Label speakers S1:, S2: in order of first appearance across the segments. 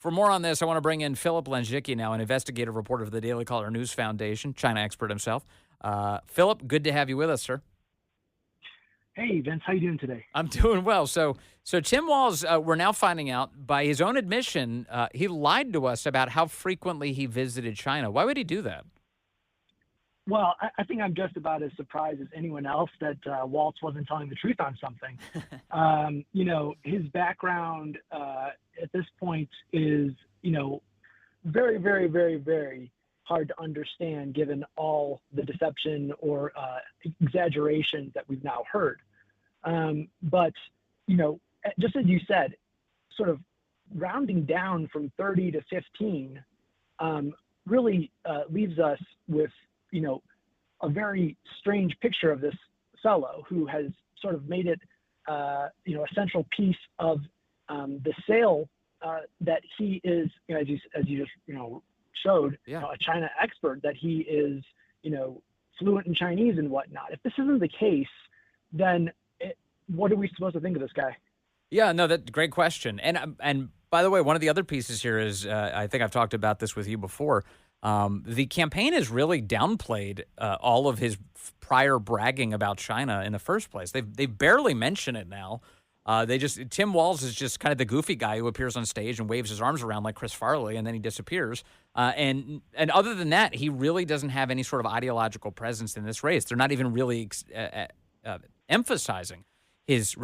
S1: For more on this, I want to bring in Philip Lenczycki now, an investigative reporter for the Daily Caller News Foundation, China expert himself. Philip, good to have you with us, sir.
S2: Hey, Vince, how you doing today?
S1: I'm doing well. So Tim Walz, we're now finding out, by his own admission, he lied to us about how frequently he visited China. Why would he do that?
S2: Well, I think I'm just about as surprised as anyone else that Waltz wasn't telling the truth on something. His background at this point is, very, very, very, very hard to understand given all the deception or exaggerations that we've now heard. But, just as you said, sort of rounding down from 30 to 15 really leaves us with, a very strange picture of this fellow who has sort of made it, a central piece of the sale that he is, as you just, showed, a China expert, that he is, fluent in Chinese and whatnot. If this isn't the case, then what are we supposed to think of this guy?
S1: Yeah, no, that's a great question. And by the way, one of the other pieces here is, I think I've talked about this with you before, the campaign has really downplayed all of his prior bragging about China in the first place. They barely mention it now. Tim Walz is just kind of the goofy guy who appears on stage and waves his arms around like Chris Farley, and then he disappears. And other than that, he really doesn't have any sort of ideological presence in this race. They're not even really emphasizing his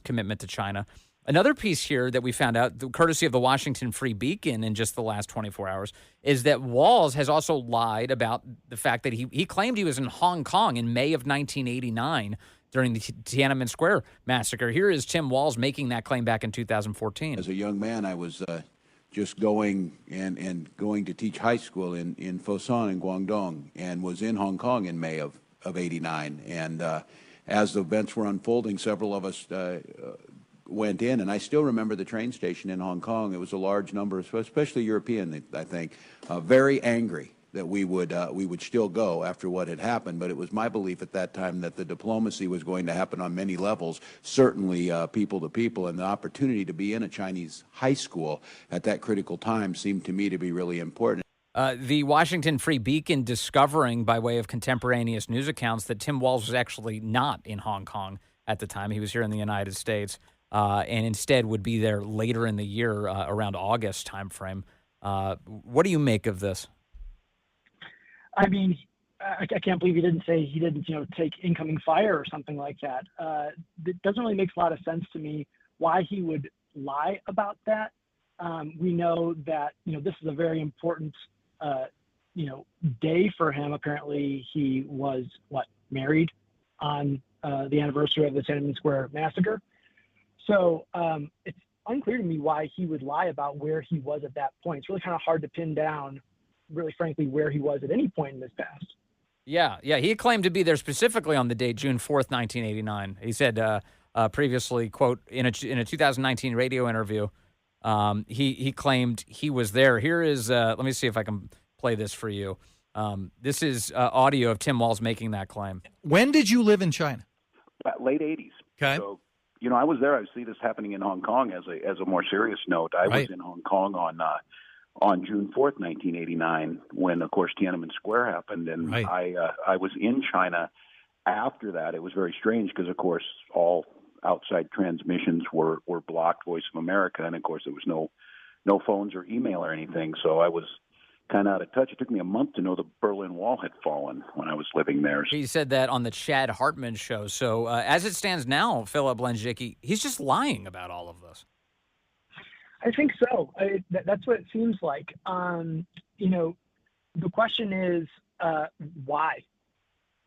S1: commitment to China. Another piece here that we found out, courtesy of the Washington Free Beacon in just the last 24 hours, is that Walz has also lied about the fact that he claimed he was in Hong Kong in May of 1989 during the Tiananmen Square massacre. Here is Tim Walz making that claim back in 2014.
S3: As a young man, I was just going to teach high school in Foshan in Guangdong, and was in Hong Kong in May of 89. And as the events were unfolding, several of us went in, and I still remember the train station in Hong Kong. It was a large number, especially European, I think, very angry that we would still go after what had happened. But it was my belief at that time that the diplomacy was going to happen on many levels, certainly people to people, and the opportunity to be in a Chinese high school at that critical time seemed to me to be really important.
S1: The Washington Free Beacon discovering, by way of contemporaneous news accounts, that Tim Walz was actually not in Hong Kong at the time. He was here in the United States. And instead would be there later in the year, around August timeframe. What do you make of this?
S2: I mean, I can't believe he didn't say he didn't, take incoming fire or something like that. It doesn't really make a lot of sense to me why he would lie about that. We know that, this is a very important, day for him. Apparently he was, married on the anniversary of the Tiananmen Square massacre. So it's unclear to me why he would lie about where he was at that point. It's really kind of hard to pin down, really frankly, where he was at any point in his past.
S1: Yeah. He claimed to be there specifically on the date, June 4th, 1989. He said previously, quote, in a 2019 radio interview, he claimed he was there. Here is, let me see if I can play this for you. This is audio of Tim Walz making that claim.
S4: When did you live in China?
S5: Late 80s.
S4: Okay.
S5: So, I was there. I see this happening in Hong Kong as a more serious note. I was in Hong Kong on June 4th, 1989, when, of course, Tiananmen Square happened. And I was in China after that. It was very strange because, of course, all outside transmissions were blocked, Voice of America, and, of course, there was no phones or email or anything. So I was kind of out of touch. It took me a month to know the Berlin Wall had fallen when I was living there.
S1: He said that on the Chad Hartman show. So as it stands now, Philip Lenczycki, he's just lying about all of this.
S2: I think so. That's what it seems like. The question is, why?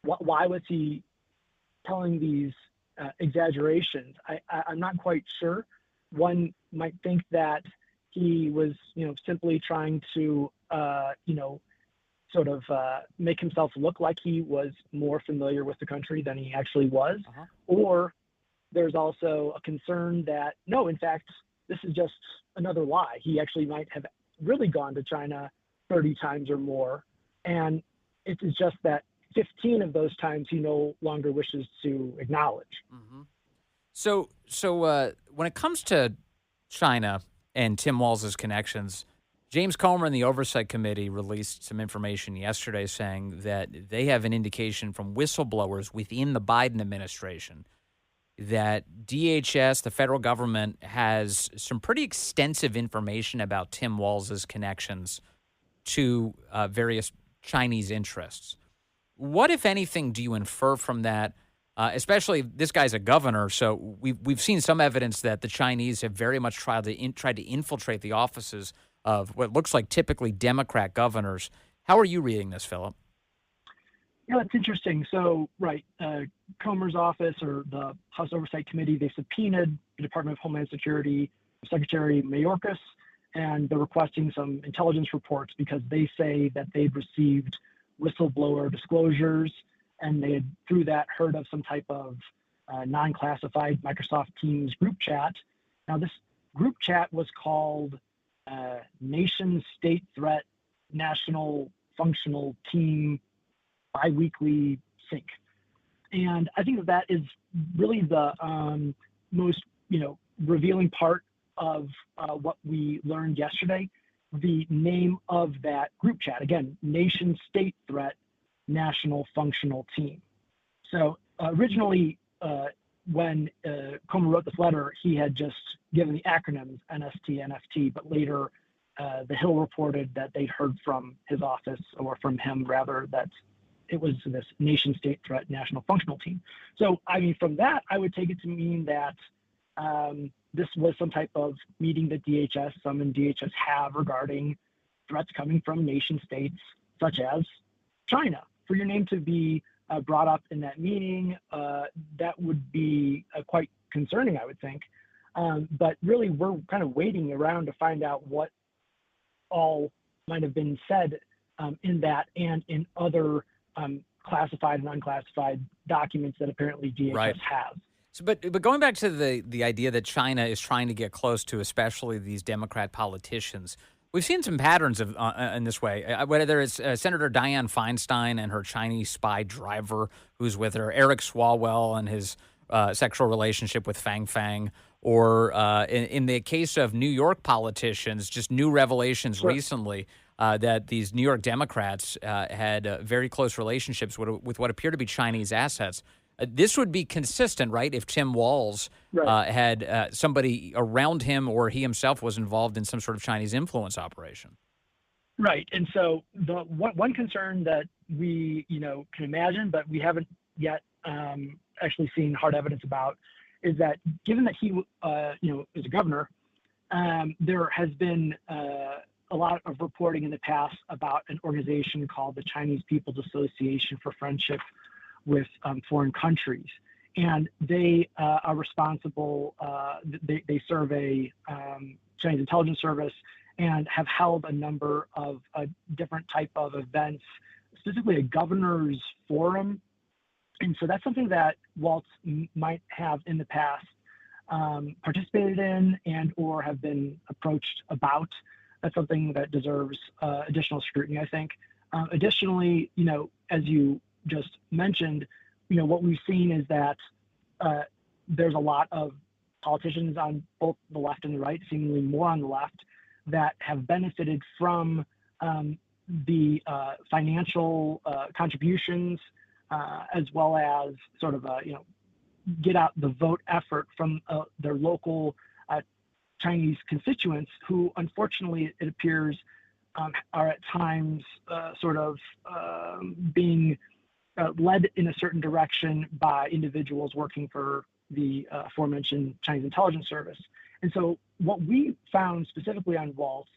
S2: Why was he telling these exaggerations? I'm not quite sure. One might think that he was, simply trying to, make himself look like he was more familiar with the country than he actually was. Uh-huh. Or there's also a concern that, no, in fact, this is just another lie. He actually might have really gone to China 30 times or more. And it is just that 15 of those times he no longer wishes to acknowledge.
S1: Mm-hmm. So when it comes to China and Tim Walz's connections. James Comer and the Oversight Committee released some information yesterday saying that they have an indication from whistleblowers within the Biden administration that DHS, the federal government, has some pretty extensive information about Tim Walz's connections to various Chinese interests. What, if anything, do you infer from that? Especially, this guy's a governor, so we've seen some evidence that the Chinese have very much tried to infiltrate the offices of what looks like typically Democrat governors. How are you reading this, Philip?
S2: Yeah, it's interesting. So, right, Comer's office or the House Oversight Committee, they subpoenaed the Department of Homeland Security Secretary Mayorkas, and they're requesting some intelligence reports because they say that they'd received whistleblower disclosures, and they had, through that, heard of some type of non-classified Microsoft Teams group chat. Now, this group chat was called Nation State Threat National Functional Team Biweekly Sync. And I think that is really the most, revealing part of what we learned yesterday. The name of that group chat, again, Nation State Threat National Functional Team. So originally, when Comer wrote this letter, he had just given the acronyms NST, NFT, but later the Hill reported that they'd heard from his office, or from him rather, that it was this Nation State Threat National Functional Team. So, I mean, from that, I would take it to mean that this was some type of meeting that some in DHS have regarding threats coming from nation states such as China. For your name to be brought up in that meeting, that would be quite concerning, I would think. But really, we're kind of waiting around to find out what all might have been said in that and in other classified and unclassified documents that apparently DHS has.
S1: So, but going back to the idea that China is trying to get close to, especially these Democrat politicians, we've seen some patterns of in this way. Whether it's Senator Dianne Feinstein and her Chinese spy driver who's with her, Eric Swalwell and his sexual relationship with Fang Fang, or in the case of New York politicians, just new revelations recently that these New York Democrats had very close relationships with what appear to be Chinese assets. This would be consistent, right, if Tim Walz had somebody around him or he himself was involved in some sort of Chinese influence operation.
S2: Right. And so the one concern that we, can imagine, but we haven't yet actually seen hard evidence about, is that given that he, is a governor, there has been a lot of reporting in the past about an organization called the Chinese People's Association for Friendship with Foreign Countries. And they are responsible, they serve a Chinese intelligence service and have held a number of different type of events, specifically a governor's forum. And so that's something that Walz might have in the past participated in and or have been approached about. That's something that deserves additional scrutiny, I think. Additionally, as you just mentioned, what we've seen is that there's a lot of politicians on both the left and the right, seemingly more on the left, that have benefited from the financial contributions as well as sort of get out the vote effort from their local Chinese constituents who, unfortunately, it appears are at times sort of being led in a certain direction by individuals working for the aforementioned Chinese intelligence service. And so what we found specifically on Walz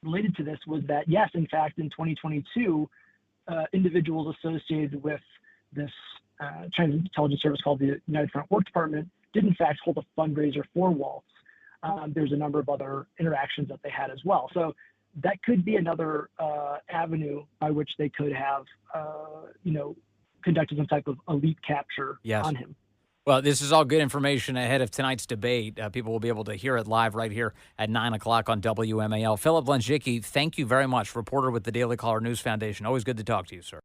S2: related to this was that, yes, in fact, in 2022, individuals associated with this Chinese intelligence service called the United Front Work Department did, in fact, hold a fundraiser for Walz. There's a number of other interactions that they had as well. So that could be another avenue by which they could have, conducted some type of elite capture on him.
S1: Well, this is all good information ahead of tonight's debate. People will be able to hear it live right here at 9 o'clock on WMAL. Philip Lenczycki, thank you very much, reporter with the Daily Caller News Foundation. Always good to talk to you, sir.